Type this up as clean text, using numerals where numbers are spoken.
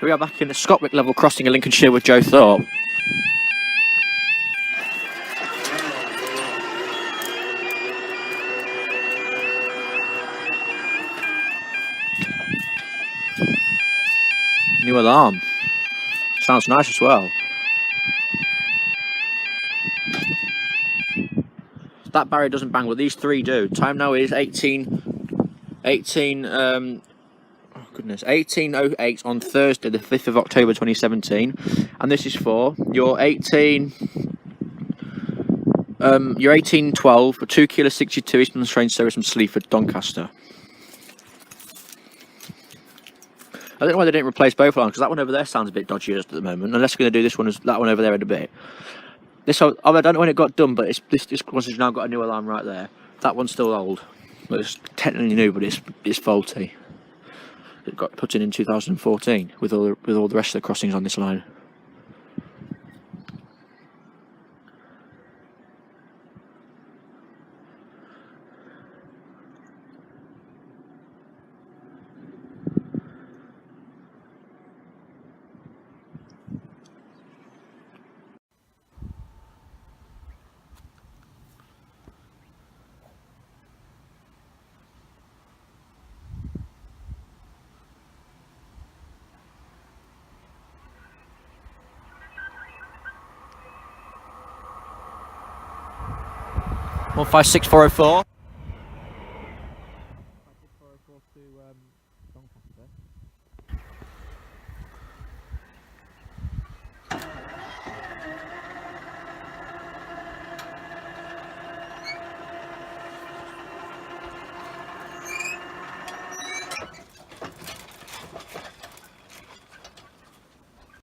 We are back in the Scopwick level crossing in Lincolnshire with Joe Thorpe. New alarm. Sounds nice as well. That barrier doesn't bang, but these three do. Time now is 18:08 on Thursday, the 5th of October 2017, and this is for your 1812 for 2 kilo 62 Eastern Train Service from Sleaford, Doncaster. I don't know why they didn't replace both alarms, because that one over there sounds a bit dodgy at the moment, unless we're going to do this one as that one over there in a bit. This, I don't know when it got done, but this one has now got a new alarm right there. That one's still old. Well, it's technically new, but it's faulty. It got put in 2014 with all the rest of the crossings on this line. One 56404. 56404 to Doncaster.